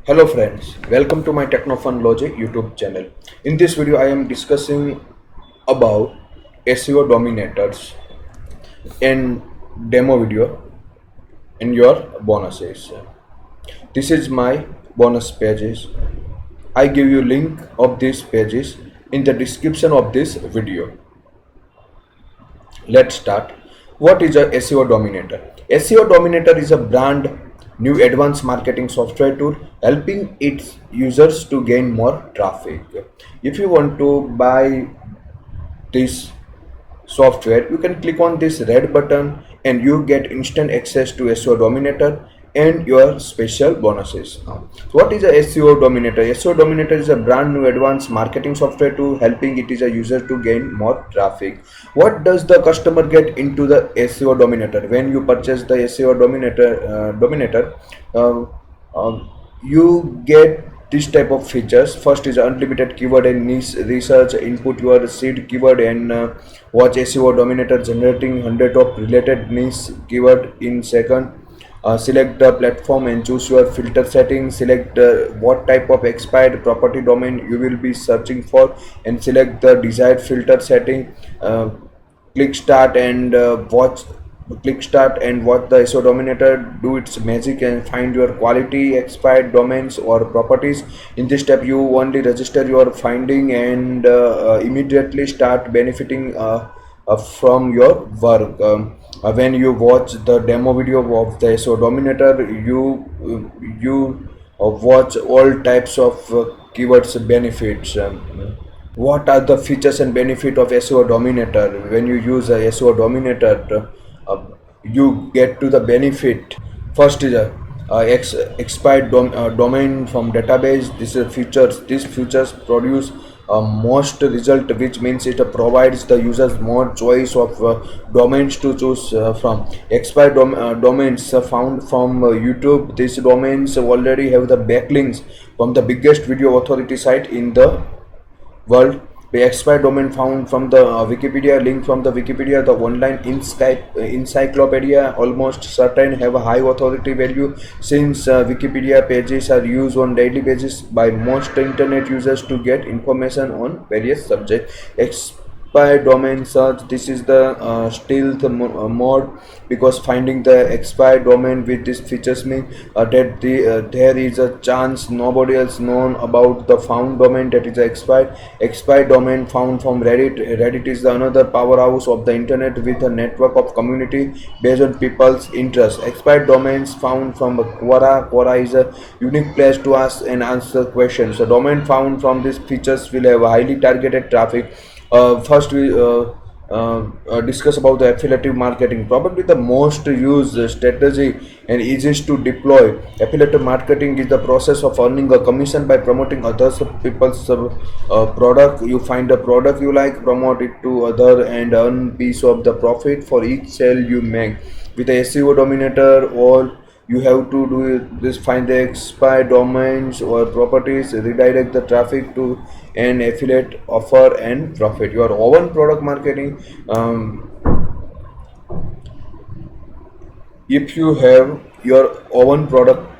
Hello friends, welcome to my Technofun Logic YouTube channel. In this video I am discussing about SEO dominators in demo video in your bonuses. This is my bonus pages. I give you link of these pages in the description of this video. Let's start. What is a SEO Dominator? SEO Dominator is a brand new advanced marketing software tool helping its users to gain more traffic. If you want to buy this software, you can click on this red button and you get instant access to SEO Dominator and your special bonuses. Now, what is a SEO Dominator? SEO Dominator is a brand new advanced marketing software tool helping it is a user to gain more traffic. What does the customer get into the SEO Dominator? When you purchase the SEO Dominator, uh, you get this type of features. First is unlimited keyword and niche research. Input your seed keyword and watch SEO Dominator generating 100 of related niche keyword in second. Select the platform and choose your filter settings. Select what type of expired property domain you will be searching for and select the desired filter setting. Click start and watch the SEO Dominator do its magic and find your quality expired domains or properties. In this step you only register your finding and immediately start benefiting from your work. When you watch the demo video of the SEO Dominator, you watch all types of keywords benefits. What are the features and benefit of SEO Dominator? When you use a SEO Dominator, you get to the benefit. First is a expired domain from database. These features produce most result, which means it provides the users more choice of domains to choose from. Expired domains found from YouTube. These domains already have the backlinks from the biggest video authority site in the world. The expired domain found from the Wikipedia. Link from the Wikipedia, the online encyclopedia, almost certain have a high authority value since Wikipedia pages are used on daily basis by most internet users to get information on various subjects. Expired domain search. This is the stealth mode because finding the expired domain with this features mean that there is a chance nobody else known about the found domain that is expired domain found from Reddit is another powerhouse of the internet with a network of community based on people's interests. Expired domains found from Quora is a unique place to ask and answer questions. A domain found from these features will have highly targeted traffic. First we discuss about the affiliate marketing, probably the most used strategy and easiest to deploy. Affiliate marketing is the process of earning a commission by promoting others people's product. You find a product you like, promote it to other and earn piece of the profit for each sale you make. With the SEO Dominator, all you have to do is find the expired domains or properties, redirect the traffic to an affiliate offer and profit. Your own product marketing. If you have your own product,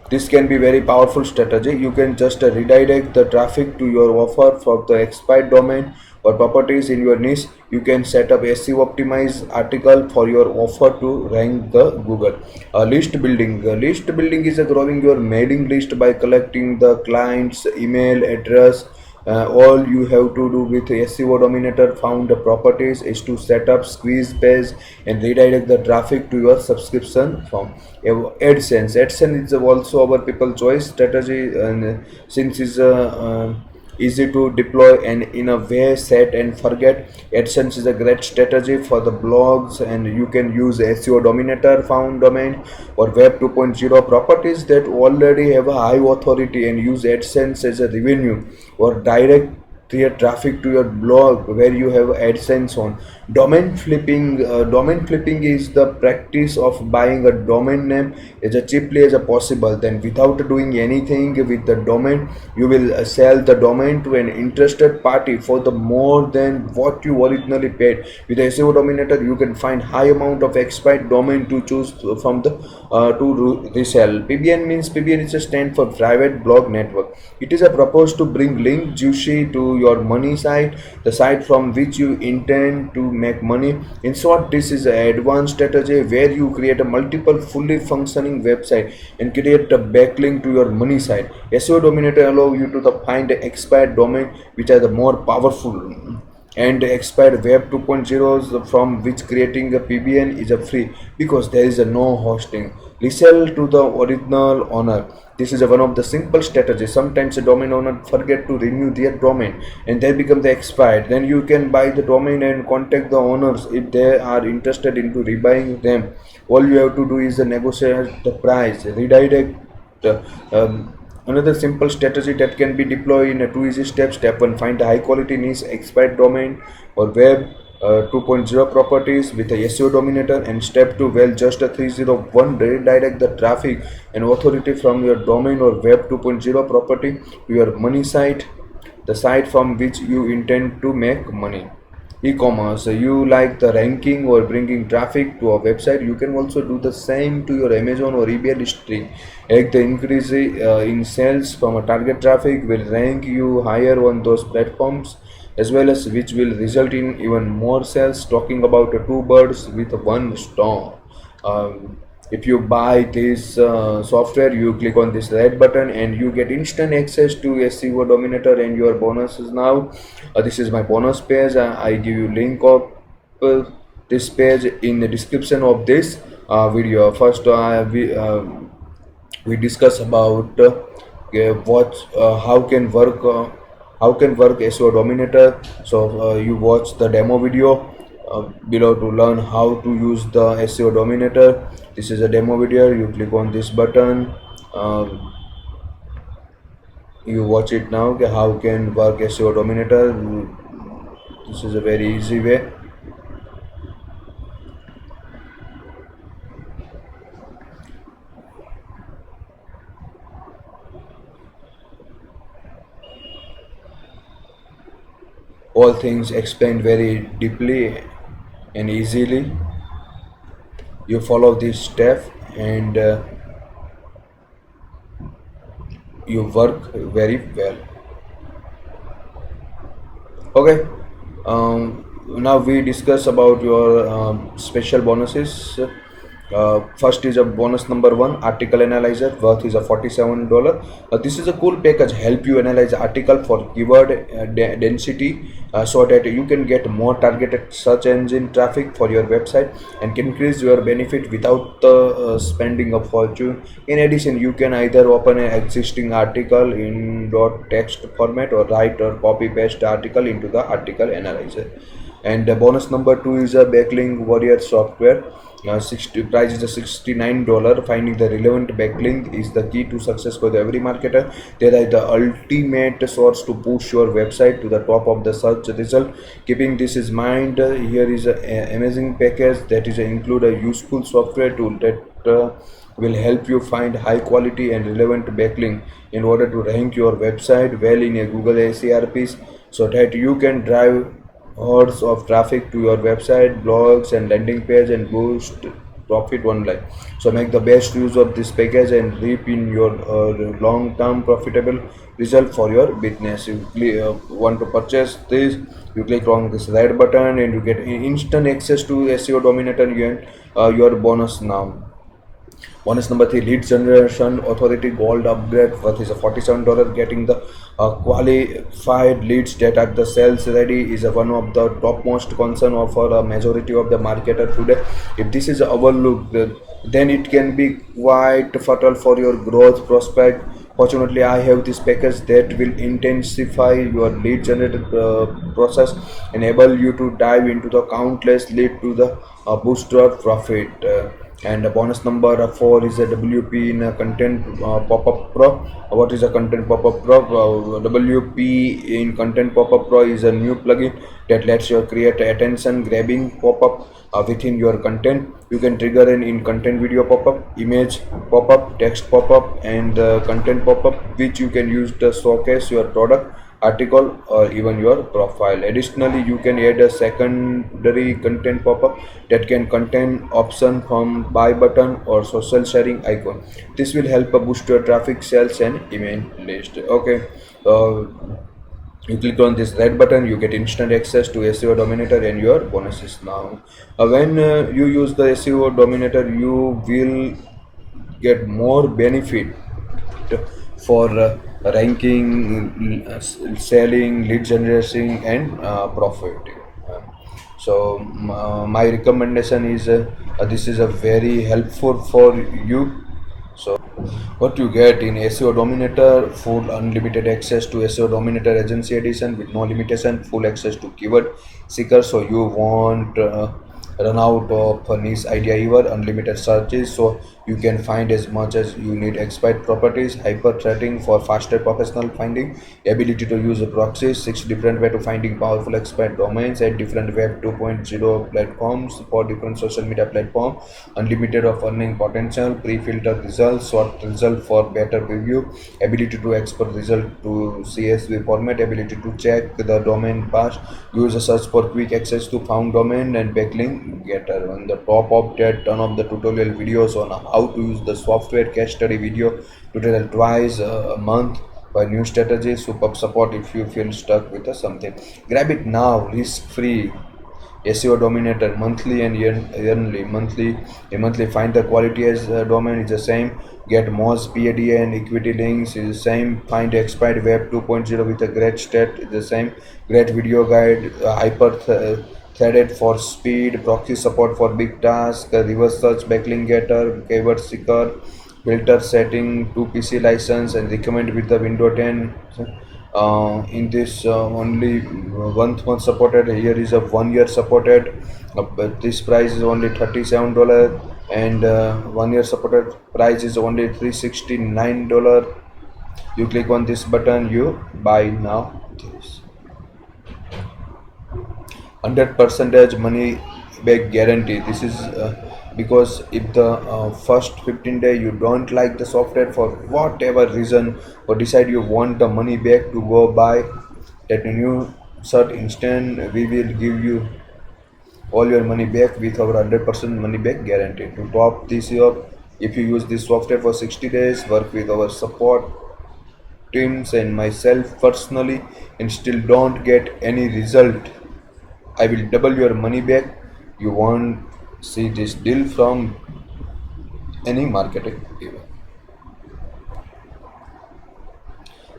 this can be very powerful strategy. You can just redirect the traffic to your offer for the expired domain or properties in your niche. You can set up SEO optimized article for your offer to rank the Google. List building. List building is growing your mailing list by collecting the client's email address. All you have to do with SEO Dominator found the properties is to set up squeeze page and redirect the traffic to your subscription form. AdSense is also our people choice strategy, and since it's easy to deploy and in a way set and forget. AdSense is a great strategy for the blogs, and you can use SEO Dominator found domain or Web 2.0 properties that already have a high authority and use AdSense as a revenue or direct create traffic to your blog where you have AdSense on. Domain flipping is the practice of buying a domain name as cheaply as possible. Then, without doing anything with the domain, you will sell the domain to an interested party for the more than what you originally paid. With SEO Dominator, you can find high amount of expired domain to choose from the to resell. PBN means PBN is a stand for Private Blog Network. It is a proposed to bring link juicy to your money site, the site from which you intend to make money. In short, this is an advanced strategy where you create a multiple fully functioning website and create a backlink to your money site. SEO Dominator allow you to find expired domain which are the more powerful and expired web 2.0s from which creating a PBN is a free because there is a no hosting. Resell to the original owner. This is one of the simple strategies. Sometimes a domain owner forget to renew their domain and they become the expired. Then you can buy the domain and contact the owners if they are interested into rebuying them. All you have to do is negotiate the price, redirect. Another simple strategy that can be deployed in a two easy steps. Step 1, find a high quality niche expired domain or web 2.0 properties with a SEO Dominator. And step 2, well, just a 301 redirect the traffic and authority from your domain or web 2.0 property to your money site, the site from which you intend to make money. E-commerce, you like the ranking or bringing traffic to a website, you can also do the same to your Amazon or eBay listing. The increase in sales from a target traffic will rank you higher on those platforms, as well as which will result in even more sales. Talking about two birds with one stone. If you buy this software, you click on this red button and you get instant access to SEO Dominator and your bonuses. Now this is my bonus page. I give you link of this page in the description of this video. First we discuss about what how can work SEO Dominator. So you watch the demo video below to learn how to use the SEO Dominator. This is a demo video. You click on this button. You watch it now. Okay, how can work SEO Dominator? This is a very easy way. All things explained very deeply and easily. You follow this step and you work very well. Okay, now we discuss about your special bonuses. First is a bonus number 1, article analyzer, worth is a $47. This is a cool package, help you analyze article for keyword density, so that you can get more targeted search engine traffic for your website and can increase your benefit without spending a fortune. In addition, you can either open an existing article in .text format or write or copy paste article into the article analyzer. And bonus number 2 is a backlink warrior software. Price is a $69. Finding the relevant backlink is the key to success for every marketer. They are the ultimate source to push your website to the top of the search result. Keeping this in mind, here is an amazing package that is include a useful software tool that will help you find high quality and relevant backlink in order to rank your website well in a Google SERPs, so that you can drive hordes of traffic to your website, blogs and landing page and boost profit online. So make the best use of this package and reap in your long-term profitable result for your business. You want to purchase this, you click on this red button and you get instant access to SEO Dominator and your bonus now. Bonus number 3, lead generation authority gold upgrade, worth is a $47. Getting the qualified leads that are the sales ready is one of the topmost concern of a majority of the marketer today. If this is overlooked, then it can be quite fatal for your growth prospect. Fortunately, I have this package that will intensify your lead generated process, enable you to dive into the countless lead to the boost your profit. And bonus number 4 is a WP in a content pop-up pro. What is a content pop-up pro? WP in content pop-up pro is a new plugin that lets you create attention grabbing pop-up within your content. You can trigger an in content video pop-up, image pop-up, text pop-up, and content pop-up, which you can use to showcase your product, article, or even your profile. Additionally, you can add a secondary content pop-up that can contain option from buy button or social sharing icon. This will help boost your traffic, sales, and email list. Okay, uh, you click on this red button, you get instant access to SEO Dominator and your bonuses. Now when you use the SEO Dominator, you will get more benefit for ranking, selling, lead generation, and profiting. So my recommendation is this is a very helpful for you. So what you get in SEO Dominator: full unlimited access to SEO Dominator Agency Edition with no limitation, full access to keyword seeker, so you won't run out of a niche idea ever, unlimited searches, so you can find as much as you need, expert properties, hyper threading for faster professional finding, ability to use proxies, 6 different way to finding powerful expert domains at different web 2.0 platforms for different social media platform, unlimited of earning potential, pre-filtered results, sort result for better preview, ability to export result to CSV format, ability to check the domain path, use a search for quick access to found domain, and backlink getter. On the top of that, turn off the tutorial videos on how to use the software, case study video tutorial twice a month by new strategies, superb support if you feel stuck with something. Grab it now, risk free. SEO Dominator monthly and yearly. Monthly find the quality as domain is the same. Get Moz PADA and equity links is the same. Find expired web 2.0 with a great stat is the same. Great video guide, threaded for speed, proxy support for big tasks, reverse search, backlink getter, keyword seeker, filter setting, 2 PC license, and recommend with the Windows 10. In this only 1 month supported. Here is a 1 year supported. But this price is only $37, and 1 year supported price is only $369. You click on this button, you buy now this 100% money back guarantee. This is because if the first 15 day you don't like the software for whatever reason, or decide you want the money back to go buy that new cert instant, we will give you all your money back with our 100% money back guarantee. To top this up, if you use this software for 60 days, work with our support teams and myself personally, and still don't get any result, I will double your money back. You won't see this deal from any marketing event.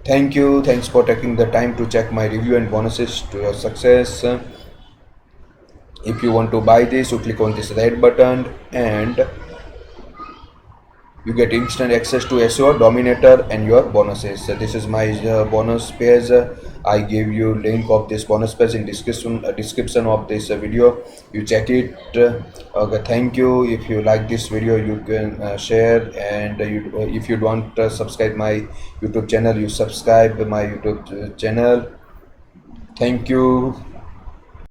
Thank you. Thanks for taking the time to check my review and bonuses to your success. If you want to buy this, you click on this red button and you get instant access to SEO Dominator and your bonuses. So this is my bonus page. I give you link of this bonus page in description of this video. You check it. Okay, thank you. If you like this video, you can share, and if you don't subscribe my YouTube channel, you subscribe my YouTube channel. Thank you.